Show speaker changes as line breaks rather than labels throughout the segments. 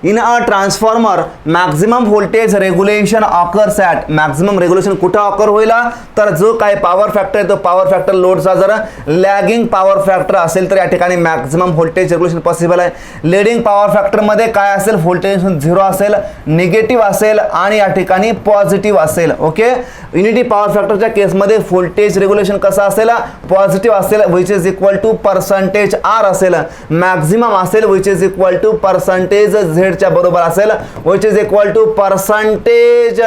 In a transformer maximum voltage regulation occurs at, maximum regulation कुठं occur होईल तर जो काय पॉवर फॅक्टर आहे तो पॉवर फॅक्टर लोडचा जर लॅगिंग पॉवर फॅक्टर असेल तर या ठिकाणी मॅक्झिमम व्होल्टेज रेग्युलेशन पॉसिबल आहे. लीडिंग पॉवर फॅक्टरमध्ये काय असेल, व्होल्टेज 0 असेल, निगेटिव्ह असेल आणि या ठिकाणी पॉझिटिव्ह असेल. ओके, युनिटी पॉवर फॅक्टरच्या केसमध्ये व्होल्टेज रेग्युलेशन कसं असेल, पॉझिटिव्ह असेल which is equal to percentage R असेल, मॅक्झिमम असेल which is equal to percentage झेडच्या बरोबर असेल which is equal to percentage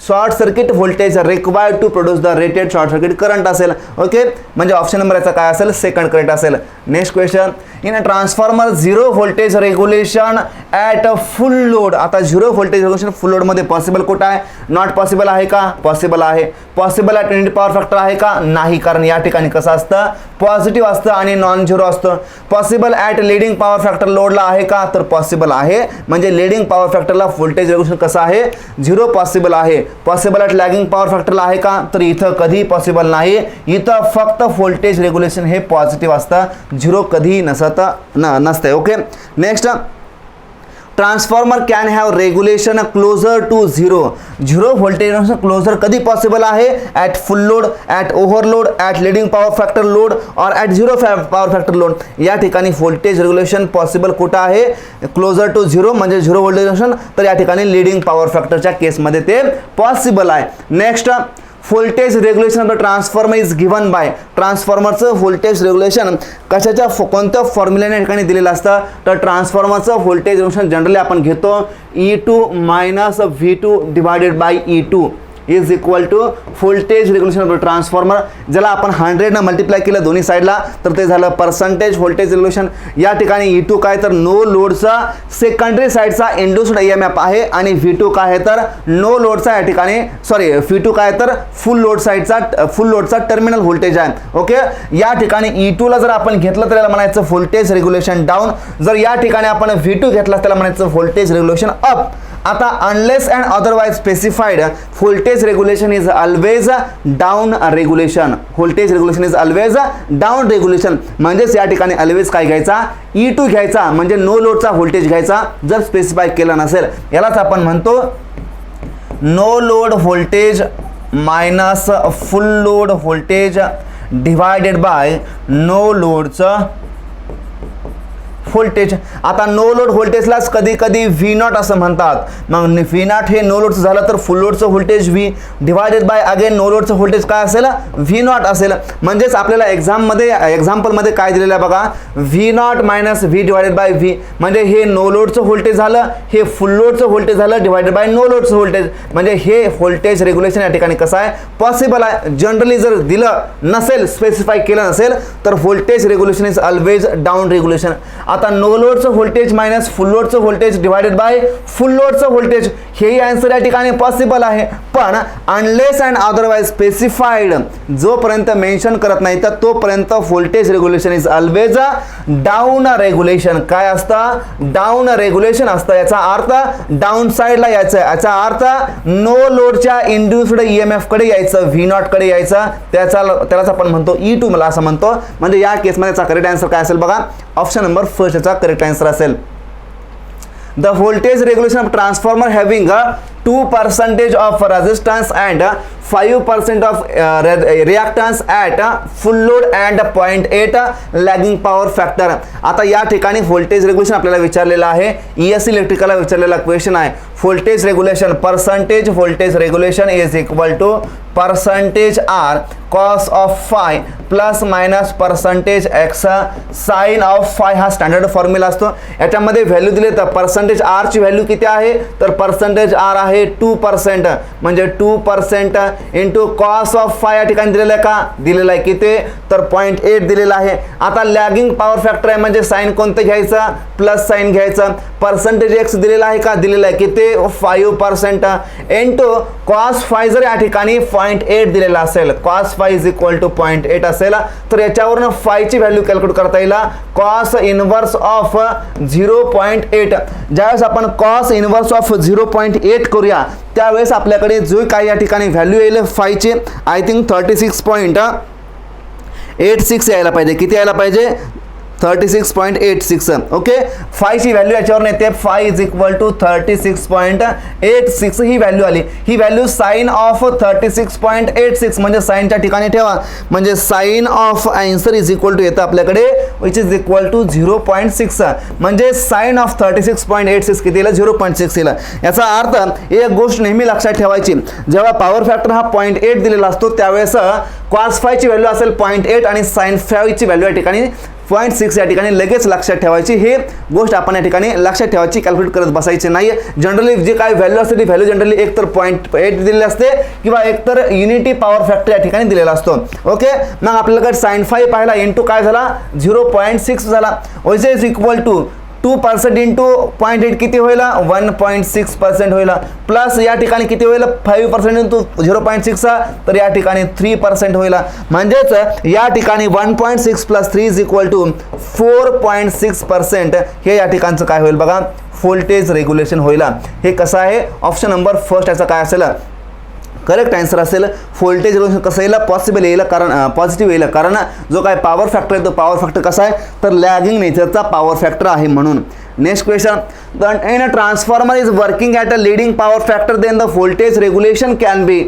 short circuit voltage required to produce the rated short circuit current असेल. Okay, म्हणजे ऑप्शन नंबर याचा काय असेल, सेकंड करेक्ट असेल. Next question, in a transformer 0 voltage regulation at full load. आता 0 voltage regulation फुल लोडमध्ये possible कुठं आहे, नॉट पॉसिबल आहे का, पॉसिबल आहे. Possible at unity power factor आहे का, नाही, कारण या ठिकाणी कसं असतं, पॉझिटिव्ह असतं आणि नॉन झिरो असतं. Possible at leading power factor लोडला आहे का, तर पॉसिबल आहे. म्हणजे लिडिंग पॉवर फॅक्टरला व्होल्टेज रेग्युलेशन कसं आहे, 0 पॉसिबल आहे. पॉसिबल ॲट लॅगिंग पॉवर फॅक्टरला आहे का, तर इथं कधी पॉसिबल नाही. इथं फक्त व्होल्टेज रेग्युलेशन हे पॉझिटिव्ह असतं, 0 कधी नसतं. Okay, next, transformer can have regulation closer to 0 voltage closer कधी पॉसिबल आहे, at full load, at overload, at leading power factor load और ॲट 0 पॉवर फॅक्टर लोड. या ठिकाणी व्होल्टेज रेग्युलेशन पॉसिबल कुठं आहे, क्लोजर टू 0 म्हणजे 0 व्होल्टेज रेग्युलेशन, तर या ठिकाणी लिडिंग पॉवर फॅक्टरच्या केसमध्ये ते पॉसिबल आहे. Next, voltage regulation of the transformer is given by. ट्रान्सफॉर्मरचं व्होल्टेज रेग्युलेशन कशाच्या कोणत्या फॉर्म्युल्याने ठिकाणी दिलेलं असतं, तर ट्रान्सफॉर्मरचं व्होल्टेज रेग्युलेशन जनरली आपण घेतो E2 minus V2 divided by E2 is equal to voltage regulation of the transformer. ज्याला आपण 100 मल्टिप्लाय केलं दोन्ही साईडला तर ते झालं पर्सेंटेज व्होल्टेज रेग्युलेशन. या ठिकाणी E2 काय तर नो लोडचा सेकंडरी साईडचा इंड्युस्ड EMF आहे आणि V2 काय आहे तर नो लोडचा, या ठिकाणी सॉरी V2 काय तर फुल लोडचा टर्मिनल व्होल्टेज आहे. ओके, या ठिकाणी E2 ला जर आपण घेतलं तर याला म्हणायचं व्होल्टेज रेग्युलेशन डाऊन, जर या ठिकाणी आपण V2 घेतला त्याला म्हणायचं व्होल्टेज रेग्युलेशन अप. आता unless and otherwise specified voltage regulation is always down regulation. Voltage regulation is always down regulation म्हणजेच या ठिकाणी ऑलवेज काय घ्यायचा, E2 घ्यायचा, म्हणजे नो लोडचा व्होल्टेज घ्यायचा जर स्पेसिफाय केला नसेल. यालाच आपण म्हणतो no load voltage minus full load voltage divided by no लोडचं व्होल्टेज. आता नो लोड व्होल्टेजलाच कधी कधी V0 असं म्हणतात. मग V0 हे नो लोडचं झालं तर फुल लोडचं voltage V divided by again no लोडचं व्होल्टेज काय असेल, V0 असेल. म्हणजेच आपल्याला एक्झाम्पलमध्ये काय दिलेलं आहे बघा, V0 minus V divided bye V, म्हणजे हे नो लोडचं व्होल्टेज झालं, हे फुल लोडचं व्होल्टेज झालं डिवायडेड बाय नो लोडचं व्होल्टेज. म्हणजे हे व्होल्टेज रेग्युलेशन या ठिकाणी कसं आहे, पॉसिबल आहे. जनरली जर दिलं नसेल, स्पेसिफाय केलं नसेल तर voltage regulation is always down regulation. आता नो लोडचं व्होल्टेज मायनस फुल लोडचं व्होल्टेज डिवायडेड बाय फुल लोडचं व्होल्टेज, हेही आन्सर या ठिकाणी पॉसिबल आहे. पण अनलेस अँड अदरवाइज स्पेसिफाईड जोपर्यंत मेन्शन करत नाही तर तोपर्यंत voltage regulation is always down regulation. काय असतं, डाऊन रेग्युलेशन असतं. याचा अर्थ डाऊन साईडला यायचं, याचा अर्थ नो लोडच्या इंड्युस्ड EMF कडे यायचं, V0 कडे यायचं. त्यालाच आपण म्हणतो E2 मला असं म्हणतो. म्हणजे या केसमध्ये याचा करेक्ट आन्सर काय असेल बघा, ऑप्शन नंबर फर्स्ट याचा करेक्ट आन्सर असेल. The voltage regulation of transformer having 2% of resistance and 5% of reactance at full load and 0.8 lagging power factor. आता या ठिकाणी व्होल्टेज रेग्युलेशन आपल्याला विचारलेलं आहे, ESC इलेक्ट्रिकलला विचारलेला क्वेश्चन आहे. Voltage regulation, percentage voltage regulation is equal to percentage R cos of phi plus minus percentage X sine of phi हा standard formula असतो. याच्यामध्ये व्हॅल्यू दिले तर पर्सेंटेज R ची व्हॅल्यू किती आहे, तर पर्सेंटेज R आहे 2%, म्हणजे 2% इंटू कॉस ऑफ phi या ठिकाणी दिलेलं आहे का, दिलेलं आहे किती तर 0.8 दिलेलं आहे. आता लॅगिंग पॉवर फॅक्टर आहे म्हणजे साइन कोणतं घ्यायचं, प्लस साइन घ्यायचं. पर्सेंटेज X दिलेला आहे का, दिलेला आहे किती 5% इंटू कॉस phi जर या ठिकाणी 0.8 दिलेला असेल, cos phi is equal to 0.8 असेल तर याच्यावरून phi ची व्हॅल्यू कॅल्क्युलेट करता येईल कॉस इनवर्स ऑफ 0.8. ज्यावेळेस आपण कॉस इनवर्स ऑफ 0.8 करूया त्यावेळेस आपल्याकडे जो काही या ठिकाणी व्हॅल्यू येईल phi ची आय थिंक 36.86 यायला पाहिजे. किती यायला पाहिजे, 36.86. ओके, फायची व्हॅल्यू याच्यावर येते, फाय इज इक्वल टू 36.86 ही व्हॅल्यू आली. ही व्हॅल्यू साइन ऑफ 36.86 म्हणजे साइनच्या ठिकाणी ठेवा, म्हणजे sine of answer is equal to येतं आपल्याकडे विच इज इक्वल टू 0.6. म्हणजे साइन ऑफ 36.86 किती येईल? 0.6 येईल. याचा अर्थ एक गोष्ट नेहमी लक्षात ठेवायची, जेव्हा पॉवर फॅक्टर हा 0.8 दिलेला असतो त्यावेळेस कॉस फायची व्हॅल्यू असेल 0.8 आणि साइन फायची व्हॅल्यू या ठिकाणी 0.6 या ठिकाणी लगेच लक्षात ठेवायची. हे गोष्ट आपण या ठिकाणी लक्षात ठेवायची, कॅल्क्युलेट करत बसायची नाही. जनरली जे काय व्हॅल्यू असते ती व्हॅल्यू जनरली एक तर 0.8 दिलेली असते किंवा एक तर युनिटी पॉवर फॅक्टर या ठिकाणी दिलेला असतो. ओके, मग आपल्याकडे साइन फाय पाहिला इंटू काय झाला? 0.6 झाला. Which is equal to 2% into 0.8 किती होईल? 1.6% होईल. प्लस या ठिकाणी किती होईल? 5% इंटू 0.6 तर या ठिकाणी 3% होईल. म्हणजेच या ठिकाणी 1.6 प्लस 3 इज इक्वल टू 4.6% हे या ठिकाणचं काय होईल बघा? व्होल्टेज रेग्युलेशन होईल. हे कसं आहे? ऑप्शन नंबर फर्स्ट याचा काय असेल? करेक्ट आन्सर असेल. व्होल्टेज रेग्युलेशन कसं येईल? पॉसिबल येईल, कारण पॉझिटिव्ह येईल, कारण जो काय पॉवर फॅक्टर आहे तो पॉवर फॅक्टर कसा आहे? तर लॅगिंग नेचरचा पॉवर फॅक्टर आहे म्हणून. Next question, in a transformer is working at a leading power factor then the voltage regulation can be.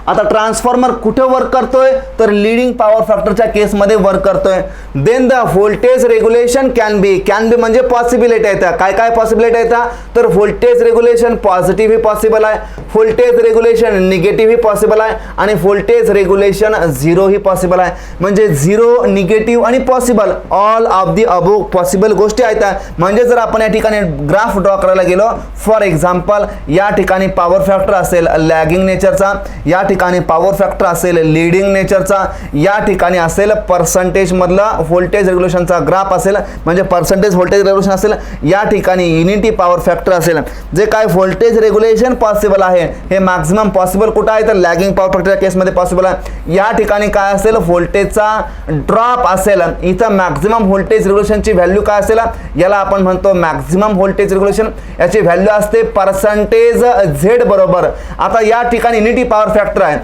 आता ट्रान्सफॉर्मर कुठे वर्क करतोय? तर लीडिंग पॉवर फॅक्टरच्या केसमध्ये वर्क करतोय. Then the voltage regulation can be. Can be म्हणजे possibility येतात. काय काय पॉसिबिलिटी येतात? तर व्होल्टेज रेग्युलेशन पॉझिटिव्ह ही पॉसिबल आहे, व्होल्टेज रेग्युलेशन निगेटिव्ह ही पॉसिबल आहे आणि व्होल्टेज रेग्युलेशन झिरो ही पॉसिबल आहे. म्हणजे झिरो, निगेटिव्ह आणि possible, all of the above possible गोष्टी आहेत. म्हणजे जर आपण या ठिकाणी ग्राफ ड्रॉ करायला गेलो, फॉर एक्झाम्पल या ठिकाणी पॉवर फॅक्टर असेल लॅगिंग नेचरचा, या ठिकाणी पॉवर फॅक्टर असेल लीडिंग नेचरचा, या ठिकाणी असेल पर्सेंटेज मधला व्होल्टेज रेग्युलेशनचा ग्राफ असेल म्हणजे पर्सेंटेज व्होल्टेज रेग्युलेशन असेल, या ठिकाणी युनिटी पॉवर फॅक्टर असेल. जे काय व्होल्टेज रेग्युलेशन पॉसिबल आहे हे मॅक्झिमम पॉसिबल कुठं आहे? तर लॅगिंग पॉवर फॅक्टरच्या केसमध्ये पॉसिबल आहे. या ठिकाणी काय असेल? व्होल्टेजचा ड्रॉप असेल. इथं मॅक्झिमम व्होल्टेज रेग्युलेशनची व्हॅल्यू काय असेल? याला आपण म्हणतो मॅक्झिमम व्होल्टेज रेग्युलेशन. याची व्हॅल्यू असते पर्सेंटेज झेड बरोबर. आता या ठिकाणी युनिटी पॉवर फॅक्टर आहे.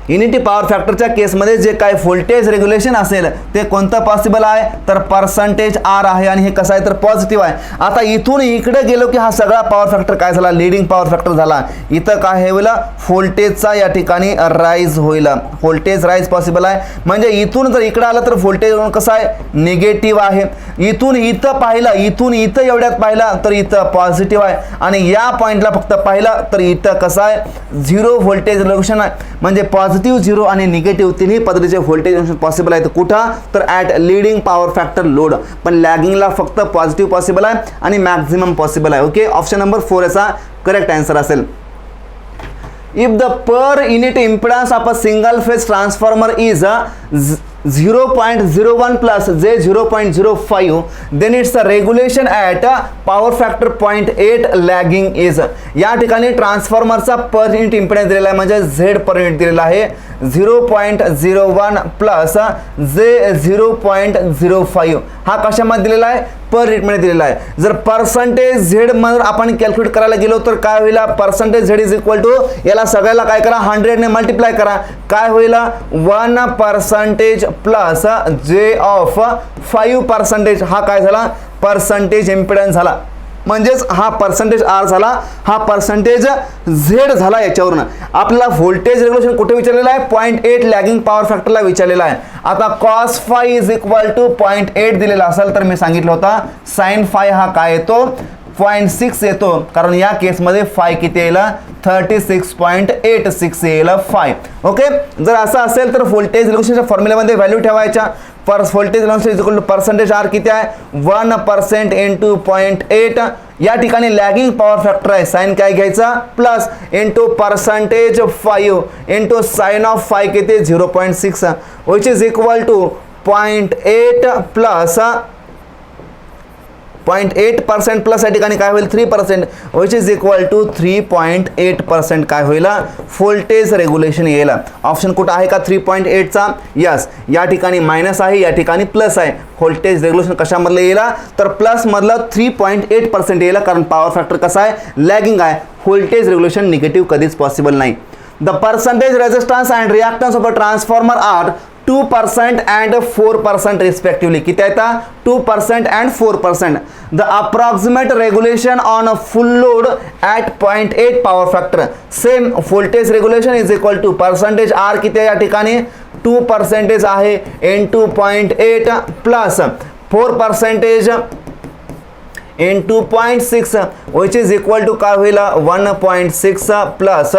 युनिटी पॉवर फॅक्टरच्या केसमध्ये जे काय व्होल्टेज रेग्युलेशन असेल ते कोणतं पॉसिबल आहे? तर पर्सेंटेज आर आहे आणि हे कसं आहे? तर पॉझिटिव्ह आहे. आता इथून इकडे गेलो की हा सगळा पॉवर फॅक्टर काय झाला? लीडिंग पॉवर फॅक्टर झाला. इथं काय होईल? व्होल्टेजचा या ठिकाणी राईज होईल, व्होल्टेज राईज पॉसिबल आहे. म्हणजे इथून जर इकडे आलं तर व्होल्टेज कसं आहे? निगेटिव्ह आहे. इथून इथं पाहिलं, इथून इथं एवढ्यात पाहिलं तर इथं पॉझिटिव्ह आहे आणि या पॉईंटला फक्त पाहिलं तर इथं कसं आहे? झिरो व्होल्टेज रेग्युलेशन आहे. म्हणजे पॉझिटिव्ह, झिरो आणि निगेटिव्ह तिन्ही पद्धतीचे व्होल्टेज रेग्युलेशन पॉसिबल आहेत. कुठं? तर at leading power factor load. पण लॅगिंगला फक्त पॉझिटिव्ह पॉसिबल आहे आणि मॅक्झिमम पॉसिबल आहे. ओके, ऑप्शन नंबर 4 याचा करेक्ट आन्सर असेल. If the per unit impedance of a single phase transformer is 0.01 plus j 0.05, then its regulation at power factor 0.8 lagging is. या ठिकाणी ट्रान्सफॉर्मरचा per unit impedance दिलेला आहे म्हणजे z per unit दिलेला आहे 0.01 plus j 0.05. हा कशामध्ये दिलेला आहे? पर युनिट मध्ये दिलेला आहे. जर पर्सेंटेज झेड मध्ये आपण कॅल्क्युलेट करायला गेलो तर काय होईल? Percentage Z is equal to याला सगळ्याला काय करा? 100 ने मल्टिप्लाय करा. काय होईल? 1% प्लस जे ऑफ 5%. हा काय झाला? पर्सेंटेज इम्पेडन्स झाला. म्हणजेच हा पर्सेंटेज आर झाला, हा पर्सेंटेज झेड झाला. याच्यावरून आपल्याला व्होल्टेज रेग्युलेशन कुठे विचारलेला आहे? 0.8 लॅगिंग पॉवर फॅक्टरला विचारलेला आहे. आता cos phi is equal to 0.8 दिलेला असेल तर मी सांगितलं होता साइन फाय हा काय येतो? 0.6 येतो, कारण या केसमध्ये फाय किती येईल? 36.86 येईल फाय. ओके, जर असं असेल तर व्होल्टेज रेग्युलेशनच्या फॉर्म्युल्यामध्ये व्हॅल्यू ठेवायच्या. Voltage regulation is equal to percentage R किती आहे? 1% इंटू 0.8. या ठिकाणी लॅगिंग पॉवर फॅक्टर आहे, साइन काय घ्यायचा? Plus into percentage 5 into sine of 5 किती? 0.6 which is equal to 0.8 plus 0.8% plus या ठिकाणी काय होईल? 3% विच इज इक्वल टू 3.8% काय होईल? व्होल्टेज रेग्युलेशन येईल. ऑप्शन कुठं आहे का 3.8चा? यस. या ठिकाणी मायनस आहे, या ठिकाणी प्लस आहे. व्होल्टेज रेग्युलेशन कशामधलं येईल? तर प्लस मधलं 3.8% येईल, कारण पॉवर फॅक्टर कसा आहे? लॅगिंग आहे. व्होल्टेज रेग्युलेशन निगेटिव्ह कधीच पॉसिबल नाही. The percentage resistance and reactance of a transformer are 2% and 4% respectively. किती आहे 2% and 4%. The approximate regulation on a full load at 0.8 power factor. Same voltage regulation is equal to percentage R किती आहे या ठिकाणी 2% आहे into 0.8 plus 4% into 0.6 which is equal to काय होईल 1.6 plus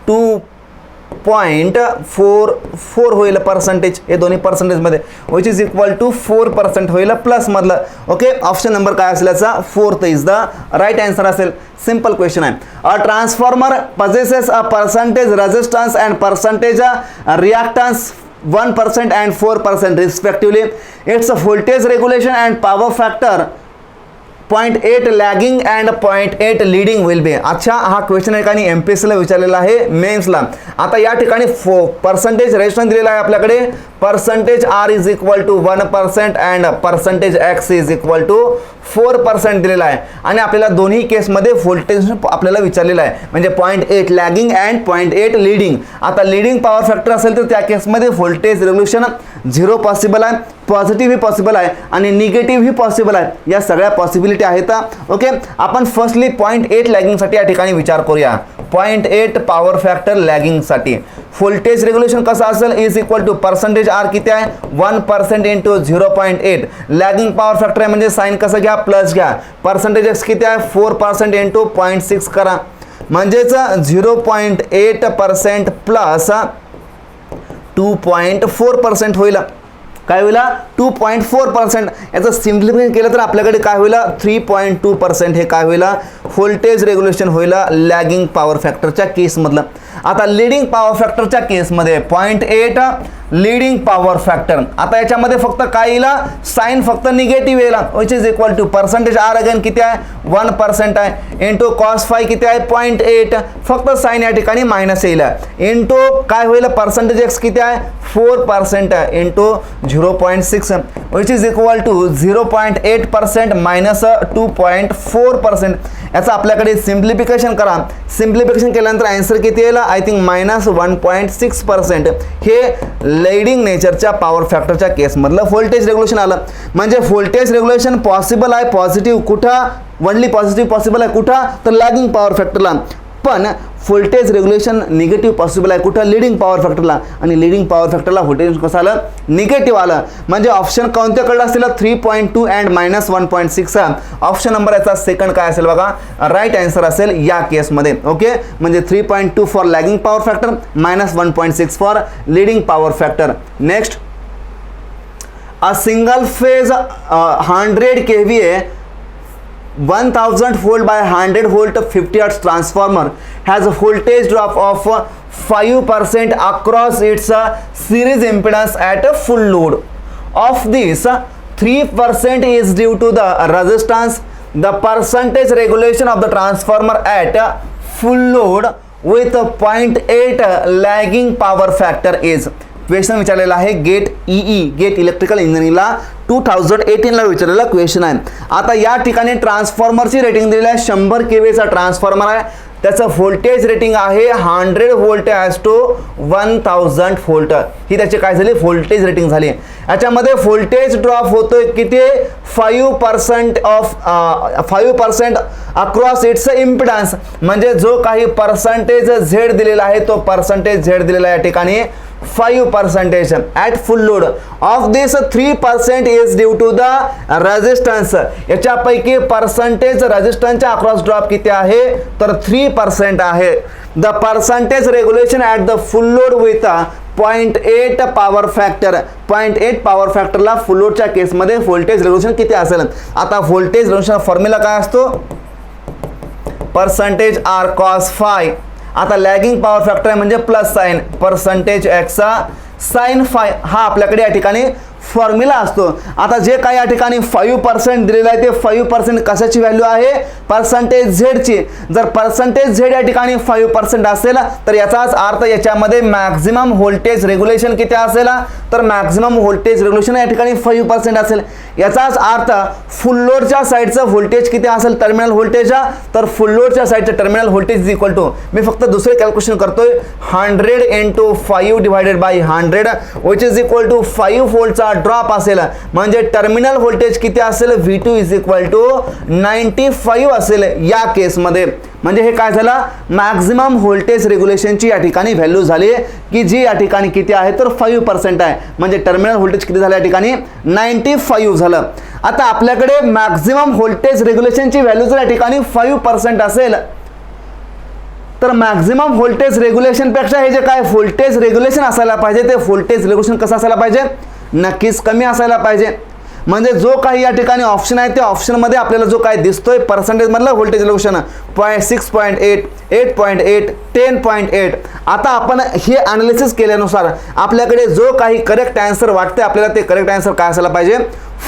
2.44 होईल पर्सेंटेज, हे दोन्ही पर्सेंटेज मध्ये which is equal to 4% होईल प्लस मधलं. ओके, ऑप्शन नंबर काय असेल याचा 4th is the right answer असेल. सिंपल क्वेश्चन आहे. A transformer possesses a percentage resistance and percentage reactance 1% and 4% respectively. Its voltage regulation and power factor 0.8 lagging and 0.8 leading will be. अच्छा, हा question या ठिकाणी एमपीएससीला विचारलेला आहे, मेन्सला. आता या ठिकाणी पर्सेंटेज रेजिस्टन्स दिलेला आहे आपल्याकडे. Percentage R is equal to 1% and percentage X is equal to 4% दिलेला आहे. आणि आपल्याला दोन्ही केसमध्ये व्होल्टेज आपल्याला विचारलेला आहे, म्हणजे 0.8 लॅगिंग अँड 0.8 लीडिंग. आता लीडिंग पॉवर फॅक्टर असेल तर त्या केसमध्ये व्होल्टेज रेव्होल्युशन 0 पॉसिबल आहे, पॉझिटिव्ह ही पॉसिबल आहे आणि निगेटिव्ह ही पॉसिबल आहे. या सगळ्या पॉसिबिलिटी आहेत. ओके, आपण फर्स्टली 0.8 लॅगिंगसाठी या ठिकाणी विचार करूया. 0.8 पॉवर फॅक्टर लॅगिंगसाठी व्होल्टेज रेग्युलेशन कसं असेल is equal to percentage R किती आहे 1% इंटू 0.8. लॅगिंग पॉवर फॅक्टर आहे म्हणजे साइन कसं घ्या प्लस घ्या. पर्सेंटेज एक्स किती आहे 4% इंटू 0.6 करा, म्हणजेच 0.8% प्लस 2.4% होईल. काय होईल 2.4%. याचं सिम्प्लिफिकेशन केलं तर आपल्याकडे काय होईल 3.2% हे काय होईल व्होल्टेज रेग्युलेशन होईल लॅगिंग पॉवर फॅक्टरच्या केसमधलं. आता लीडिंग पॉवर फॅक्टरच्या केसमध्ये 0.8 लीडिंग पॉवर फॅक्टर. आता याच्यामध्ये फक्त काय येईल साइन फक्त निगेटिव्ह येईल which is equal to percentage R again किती आहे 1% आहे इंटू कॉस फाय किती आहे 0.8, फक्त साइन या ठिकाणी मायनस येईल इंटू काय होईल पर्सेंटेज एक्स किती आहे 4% आहे into 0.6 which is equal to 0.8% minus 2.4%. याचं आपल्याकडे सिम्प्लिफिकेशन करा. सिम्प्लिफिकेशन केल्यानंतर आन्सर किती येईल आय थिंक मायनस 1.6%. हे लीडिंग नेचरच्या पॉवर फॅक्टरच्या केसमधलं व्होल्टेज रेग्युलेशन आलं. म्हणजे व्होल्टेज रेग्युलेशन पॉसिबल आहे पॉझिटिव्ह कुठं, ओनली पॉझिटिव्ह पॉसिबल आहे कुठं तर लॅगिंग पॉवर फॅक्टरला. पण व्होल्टेज रेग्युलेशन निगेटिव्ह पॉसिबल आहे कुठं लीडिंग पॉवर फॅक्टरला. आणि लीडिंग पॉवर फॅक्टरला व्होल्टेज कसं आलं निगेटिव्ह आलं. म्हणजे ऑप्शन कोणत्याकडे असतील 3.2 अँड मायनस 1.6. ऑप्शन नंबर याचा सेकंड काय असेल बघा राईट आन्सर असेल या केसमध्ये. ओके, म्हणजे 3.2 for lagging power factor minus 1.6 for leading power factor. Next, a single phase 100 kVA 1000 volt by 100 volt 50 hertz transformer has a voltage drop of 5% across its series impedance at a full load. Of this 3% is due to the resistance. The percentage regulation of the transformer at full load with a 0.8 lagging power factor is. Question विचारलेला आहे gate gate electrical इंजिनिअरिंगला 2018ला विचारलेला question आहे. आता या ठिकाणी ट्रान्सफॉर्मरची rating दिलेली आहे 100 kVचा ट्रान्सफॉर्मर आहे. त्याचं व्होल्टेज रेटिंग आहे 100 volt ॲज टू 1000 volt. ही त्याची काय झाली व्होल्टेज रेटिंग झाली. याच्यामध्ये व्होल्टेज ड्रॉप होतोय किती 5% ऑफ 5% अक्रॉस इट्स इम्पिडन्स. म्हणजे जो काही पर्सेंटेज झेड दिलेला आहे तो पर्सेंटेज झेड दिलेला आहे या ठिकाणी 5% at full load. Of this 3% is due to the resistance. याच्यापैकी पर्सेंटेज रेजिस्टन्सच्या अक्रॉस ड्रॉप किती आहे तर 3% आहे. The percentage regulation at the full load with 0.8 power factor. 0.8 power फॅक्टरला फुल लोडच्या केसमध्ये व्होल्टेज रेग्युलेशन किती असेल. आता व्होल्टेज रेग्युलेशन फॉर्म्युला काय असतो पर्सेंटेज आर कॉस फाय. आता लॅगिंग पॉवर फॅक्टर आहे म्हणजे plus sine percentage X sine phi. हा आपल्याकडे या ठिकाणी फॉर्म्युला असतो. आता जे काही या ठिकाणी 5% दिलेलं आहे ते 5% कशाची व्हॅल्यू आहे, पर्सेंटेज झेडची. जर पर्सेंटेज झेड या ठिकाणी 5% असेल तर याचाच अर्थ याच्यामध्ये मॅक्झिमम व्होल्टेज रेग्युलेशन किती असेल, तर मॅक्झिमम व्होल्टेज रेग्युलेशन या ठिकाणी 5% असेल. याचाच अर्थ फुल लोडच्या साईडचं व्होल्टेज किती असेल, टर्मिनल व्होल्टेज, तर फुल लोडच्या साईडचं terminal voltage is equal to, मी फक्त दुसरे कॅल्क्युलेशन करतोय, 100 × 5 divided by 100 which is equal to 5 व्होल्टचा ड्रॉप असेल. म्हणजे टर्मिनल व्होल्टेज किती असेल, V2 इज इक्वल टू 95 असेल या केसमध्ये. म्हणजे हे काय झालं, मॅक्झिमम व्होल्टेज रेग्युलेशनची या ठिकाणी व्हॅल्यू झाली की जी या ठिकाणी किती आहे, तर 5% आहे. म्हणजे टर्मिनल व्होल्टेज किती झालं या ठिकाणी, 95 झालं. आता आपल्याकडे मॅक्झिमम व्होल्टेज रेग्युलेशनची व्हॅल्यू जर या ठिकाणी 5% असेल तर मॅक्झिमम व्होल्टेज रेग्युलेशन पेक्षा हे जे काय व्होल्टेज रेग्युलेशन असायला पाहिजे ते व्होल्टेज रेग्युलेशन कसं असायला पाहिजे, नक्कीच कमी असायला पाहिजे. म्हणजे जो काही या ठिकाणी ऑप्शन आहे त्या ऑप्शनमध्ये आपल्याला जो काय दिसतोय पर्सेंटेज मधलं व्होल्टेज रेग्युलेशन 6.8, 8.8, 10.8. आता आपण हे अनालिसिस केल्यानुसार आपल्याकडे जो काही करेक्ट आन्सर वाटते आपल्याला ते करेक्ट आन्सर काय असायला पाहिजे,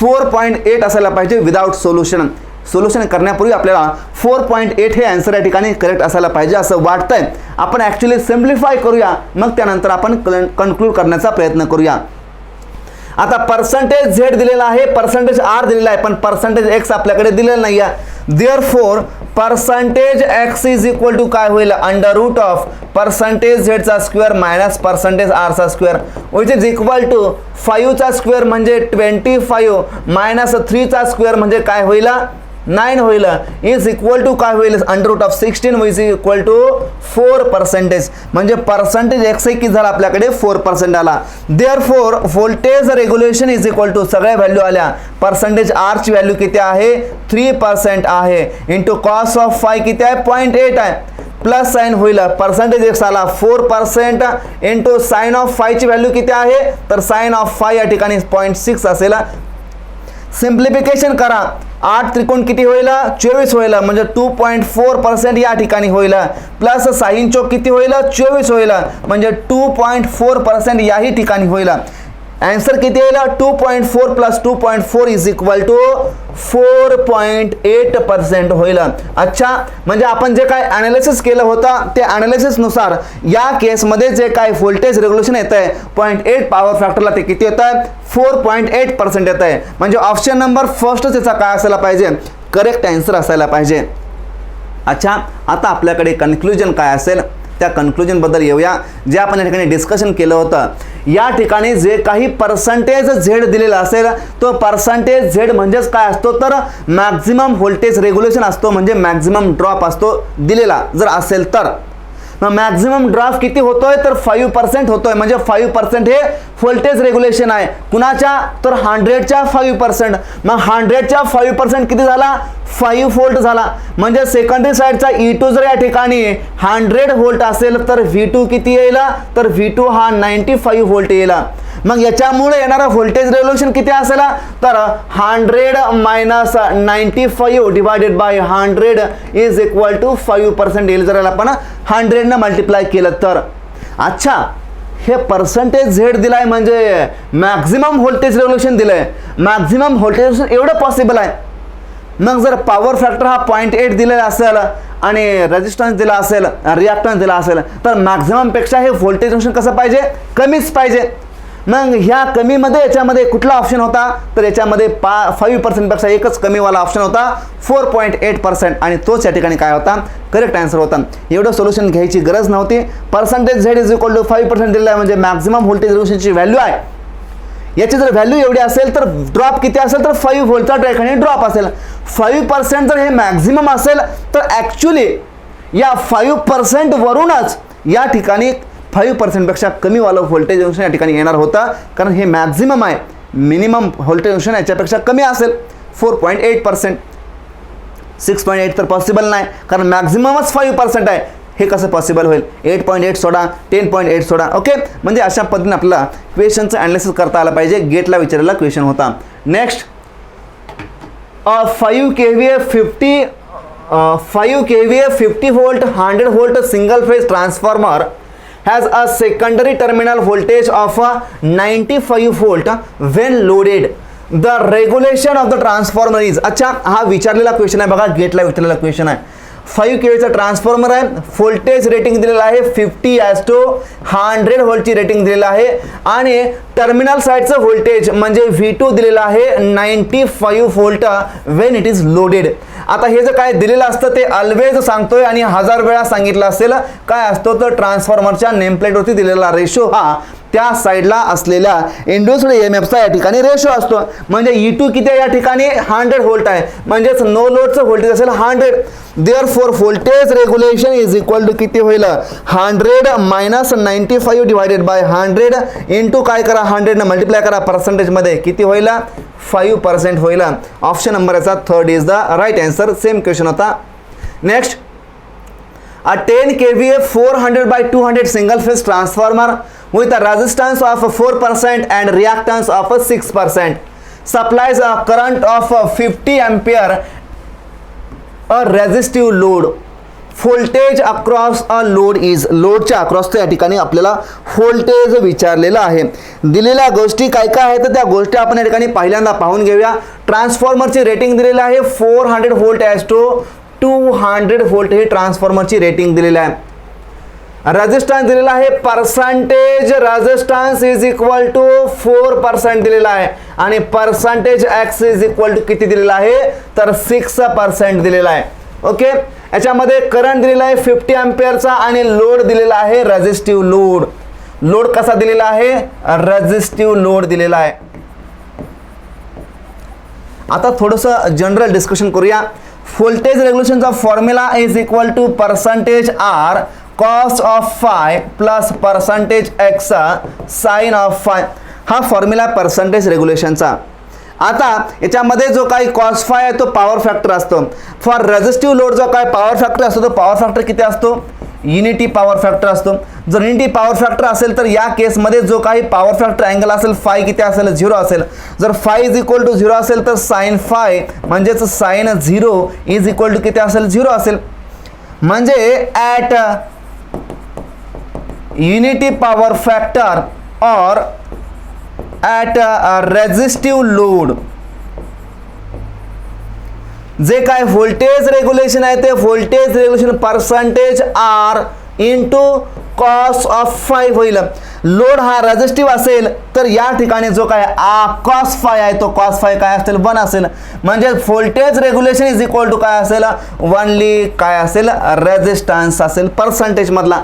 4.8 असायला पाहिजे विदाउट सोल्युशन. सोल्युशन करण्यापूर्वी आपल्याला 4.8 हे आन्सर या ठिकाणी करेक्ट असायला पाहिजे असं वाटतंय. आपण ॲक्च्युली सिम्प्लिफाय करूया, मग त्यानंतर आपण कन्क्लूड करण्याचा प्रयत्न करूया. आता पर्सेंटेज झेड दिलेला आहे, पर्सेंटेज आर दिलेला आहे, पण पर्सेंटेज एक्स आपल्याकडे दिलेला नाही आहे. Therefore percentage X is equal to काय होईल, अंडर रूट ऑफ पर्सेंटेज झेडचा स्क्वेअर मायनस पर्सेंटेज आरचा square which is equal to 5चा स्क्वेअर म्हणजे 25 मायनस 3चा स्क्वेअर म्हणजे काय होईल, 9 होईल, इज इक्वल टू काय होईल, under root of 16 which is equal to 4%. म्हणजे पर्सेंटेज एक्स किती झाला आपल्याकडे 4% आला. Therefore voltage regulation is equal to सगळ्या व्हॅल्यू आल्या. पर्सेंटेज आर ची व्हॅल्यू किती आहे, 3% आहे, इंटू कॉस ऑफ 5 किती आहे, 0.8 आहे, प्लस साइन होईल. पर्सेंटेज एक्स आला 4% इंटू साइन ऑफ 5 ची व्हॅल्यू किती आहे, तर साइन ऑफ 5 या ठिकाणी 0.6 असेल. सिम्प्लिफिकेशन करा, 8 त्रिकोण किती होईल, 24 होईल, म्हणजे 2.4% या ठिकाणी होईल. प्लस साइन चौक किती होईल, 24 होईल, म्हणजे 2.4% याही ठिकाणी होईल. आन्सर किती येईल, 2.4 प्लस 2.4 इज इक्वल टू 4.8% होईल. अच्छा, म्हणजे आपण जे काय अनालिसिस केलं होतं ते अनालिसिस नुसार या केसमध्ये जे काय व्होल्टेज रेग्युलेशन येत आहे 0.8 पॉवर फॅक्टरला ते किती येत आहे, 4.8% येत आहे. म्हणजे ऑप्शन नंबर फर्स्टच याचा काय असायला पाहिजे, करेक्ट आन्सर असायला पाहिजे. अच्छा, आता आपल्याकडे कन्क्लुजन काय असेल त्या कन्क्लुजन बद्दल येऊया. जे आपण या ठिकाणी डिस्कशन केलं होतं, या ठिकाणी जे काही पर्सेंटेज झेड दिलेला असेल तो पर्सेंटेज झेड म्हणजेच काय असतो, तर मॅक्झिमम व्होल्टेज रेग्युलेशन असतो, म्हणजे मॅक्झिमम ड्रॉप असतो दिलेला जर असेल तर. मॅक्झिमम ड्रॉप किती होतोय, तर 5% होतोय. म्हणजे 5% हे व्होल्टेज रेग्युलेशन आहे. कुणाच्या, तर 100च्या 5%. मग 100च्या 5% किती झाला, 5 व्होल्ट झाला. म्हणजे सेकंडरी साईडचा E2 जर या ठिकाणी 100 व्होल्ट असेल तर V2 किती येईल, तर V2 हा 95 व्होल्ट येईल. मग याच्यामुळे येणारा व्होल्टेज रेग्युलेशन किती असेल, तर 100 minus 95 divided by 100 is equal to 5% येईल जर आपण 100 ने मल्टिप्लाय केलं तर. अच्छा, हे पर्सेंटेज झेड दिलाय म्हणजे मॅक्झिमम व्होल्टेज रेग्युलेशन दिलंय. मॅक्झिमम व्होल्टेज रेग्युलेशन एवढं पॉसिबल आहे. मग जर पॉवर फॅक्टर हा 0.8 दिलेला असेल आणि रेजिस्टन्स दिला असेल, रिॲक्टन्स दिला असेल, तर मॅक्झिमम पेक्षा हे व्होल्टेज रेग्युलेशन कसं पाहिजे, कमीच पाहिजे. मग ह्या कमीमध्ये याच्यामध्ये कुठला ऑप्शन होता, तर याच्यामध्ये 5% पेक्षा एकच कमीवाला ऑप्शन होता 4.8%, आणि तोच या ठिकाणी काय होता, करेक्ट आन्सर होता. एवढं सोल्युशन घ्यायची गरज नव्हती. Percentage Z is equal to 5% दिलेला आहे, म्हणजे मॅक्झिमम व्होल्टेज रेग्युलेशनची व्हॅल्यू आहे. याची जर व्हॅल्यू एवढी असेल तर ड्रॉप किती असेल, तर 5 व्होल्टचा ठिकाणी ड्रॉप असेल. 5% जर हे मॅक्झिमम असेल तर ॲक्च्युली या 5% वरूनच या ठिकाणी 5% पेक्षा कमीवालं व्होल्टेज रेग्युलेशन या ठिकाणी येणार होतं, कारण हे मॅक्झिमम आहे. मिनिमम व्होल्टेज रेग्युलेशन याच्यापेक्षा कमी असेल 4.8%. 6.8 तर पॉसिबल नाही, कारण मॅक्झिममच 5% आहे. हे कसं पॉसिबल होईल, 8.8 सोडा, 10.8 सोडा. ओके, म्हणजे अशा पद्धतीने आपल्याला क्वेश्चनचं ॲनालिसिस करता आलं पाहिजे. गेटला विचारलेला क्वेश्चन होता. Next, 5 kVA 50 volt 100 volt single phase transformer has a secondary terminal voltage of 95 volt when loaded. The regulation of the transformer is. अच्छा, हा विचारलेला क्वेश्चन आहे बघा, गेटला विचारलेला क्वेश्चन आहे. 5 kVचा ट्रान्सफॉर्मर आहे, व्होल्टेज रेटिंग दिलेलं आहे 50:100 व्होल्टची रेटिंग दिलेलं आहे आणि टर्मिनल साइडचं व्होल्टेज म्हणजे V2 दिलेलं आहे 95 volt when it is loaded. आता हे जे काय दिलेलं असतं ते ऑलवेज सांगतोय आणि 1000 वेळा सांगितलं असेल. काय असतो तर ट्रान्सफॉर्मरच्या नेमप्लेटवरती दिलेला रेशो हा त्या साइडला असलेल्या इंड्युस्ड ईएमएफचा या ठिकाणी रेशो असतो. म्हणजे E2 किती आहे या ठिकाणी 100 व्होल्ट आहे, म्हणजेच नो लोडचं व्होल्टेज असेल 100. Therefore voltage regulation is equal to किती होईल 100 मायनस 95 डिवायडेड बाय 100 इंटू काय करा 100 ने मल्टिप्लाय करा पर्सेंटेज मध्ये किती होईल 5% होईल. ऑप्शन नंबर याचा third is the right answer. Same question होता. Next, a 10 kVA 400/200 single phase transformer with a resistance of 4% and reactance of 6% supplies a current of 50 ampere a resistive load. voltage across a load is. लोडच्या across या ठिकाणी आपल्याला voltage विचारलेलं आहे. दिलेल्या गोष्टी काय काय आहेत त्या गोष्टी आपण या ठिकाणी पहिल्यांदा पाहून घेऊया. ट्रान्सफॉर्मरची रेटिंग दिलेली आहे 400 व्होल्ट ॲज टू 200 व्होल्ट हे ट्रान्सफॉर्मरची रेटिंग दिलेली आहे. रेजिस्टन्स दिलेला आहे percentage resistance is equal to 4% दिलेला आहे आणि percentage X is equal to किती दिलेला आहे तर 6% दिलेला आहे. ओके, याच्यामध्ये करंट दिलेला आहे 50 अँपिअरचा आणि लोड दिलेला आहे रेजिस्टिव्ह लोड. लोड कसा दिलेला आहे रेजिस्टिव्ह लोड दिलेला आहे. आता थोडंसं जनरल डिस्कशन करूया. व्होल्टेज रेग्युलेशनचा formula is equal to percentage R cos of phi plus percentage X sine of phi. हा फॉर्म्युला पर्सेंटेज रेग्युलेशनचा. आता याच्यामध्ये जो काही कॉस फाय आहे तो पॉवर फॅक्टर असतो. फॉर रेजिस्टिव्ह लोड जो काय पॉवर फॅक्टर असतो तो पॉवर फॅक्टर किती असतो युनिटी पॉवर फॅक्टर असतो. जर युनिटी पॉवर फॅक्टर असेल तर या केसमध्ये जो काही पॉवर फॅक्टर अँगल असेल फाय किती असेल 0 असेल. जर फाय इज इक्वल टू 0 असेल तर साइन फाय म्हणजेच साइन 0 इज इक्वल टू किती असेल 0 असेल. म्हणजे ॲट युनिटी पॉवर फॅक्टर और ॲट रेजिस्टिव्ह लोड जे काय व्होल्टेज रेग्युलेशन आहे ते voltage regulation percentage R into cos of phi होईल. लोड हा रेजिस्टिव्ह असेल तर या ठिकाणी जो काय कॉस फाय आहे तो कॉस फाय काय असेल 1 असेल. म्हणजे voltage regulation is equal to काय असेल ओनली काय असेल रेजिस्टन्स असेल पर्सेंटेज मधला.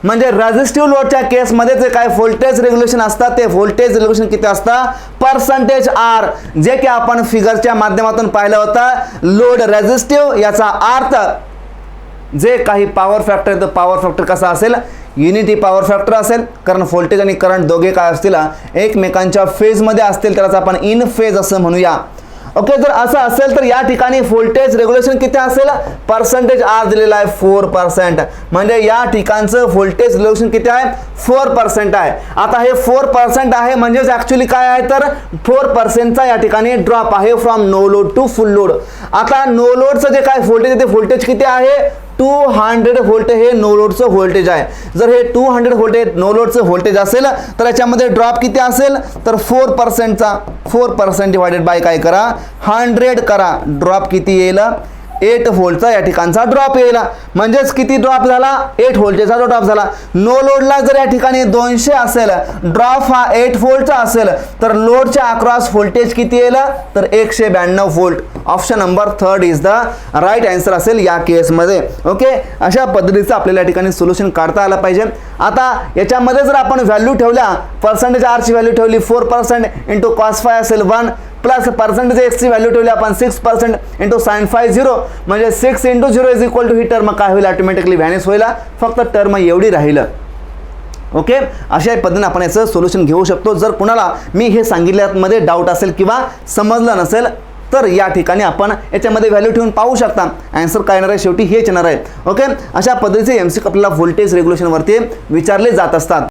म्हणजे रेजिस्टिव्ह लोडच्या केसमध्ये जे काय व्होल्टेज रेग्युलेशन असतात ते व्होल्टेज रेग्युलेशन किती असतं पर्सेंटेज आर, जे की आपण फिगरच्या माध्यमातून पाहिलं होतं. लोड रेजिस्टिव्ह याचा अर्थ जे काही पॉवर फॅक्टर आहे तो पॉवर फॅक्टर कसा असेल युनिटी पॉवर फॅक्टर असेल, कारण व्होल्टेज आणि करंट दोघे काय असतील एकमेकांच्या फेजमध्ये असतील त्यालाच आपण इन फेज असं म्हणूया. ओके, जर असं असेल तर या ठिकाणी व्होल्टेज रेग्युलेशन किती असेल पर्सेंटेज आर दिलेला आहे 4%. म्हणजे या ठिकाणचं व्होल्टेज रेग्युलेशन किती आहे 4% आहे. आता हे 4% आहे म्हणजेच ऍक्च्युअली काय आहे तर 4%चा या ठिकाणी ड्रॉप आहे from no load to full load. आता नो लोडचं जे काय व्होल्टेज आहे ते व्होल्टेज किती आहे 200 व्होल्ट हे नो लोडचं व्होल्टेज आहे. जर हे 200 व्होल्टेज नो लोडचं व्होल्टेज असेल तर याच्यामध्ये ड्रॉप किती असेल तर 4%चा 4% डिवायडेड बाय काय करा 100 करा. ड्रॉप किती येईल 8 व्होल्टचा या ठिकाणचा ड्रॉप येईल. म्हणजेच किती ड्रॉप झाला 8 व्होल्टेजचा ड्रॉप झाला. नो लोडला जर या ठिकाणी 200 असेल ड्रॉप हा 8 व्होल्टचा असेल तर लोडच्या अक्रॉस व्होल्टेज किती येईल तर 192 volt. Option number third is the right answer असेल या केसमध्ये. ओके, अशा पद्धतीचं आपल्याला या ठिकाणी सोल्युशन काढता आलं पाहिजे. आता याच्यामध्ये जर आपण व्हॅल्यू ठेवल्या पर्सेंटेज आरची व्हॅल्यू ठेवली 4% इंटू कॉस फाय असेल 1 प्लस पर्सेंटेज एक्सची व्हॅल्यू ठेवली आपण 6% इंटू साइन फाय 0 म्हणजे 6 इंटू 0 इज इक्वल टू ही टर्म काय होईल ऑटोमॅटिकली व्हॅनिश होईल. फक्त टर्म एवढी राहील. ओके, अशा पद्धतीने आपण याचं सोल्युशन घेऊ शकतो. जर कुणाला मी हे सांगितल्यामध्ये डाऊट असेल किंवा समजलं नसेल तर या ठिकाणी आपण याच्यामध्ये व्हॅल्यू ठेवून पाहू शकता. आन्सर काय येणार आहे शेवटी हेच येणार आहे. ओके, अशा पद्धतीचे एमसीक्यू आपल्याला व्होल्टेज रेग्युलेशनवरती विचारले जात असतात.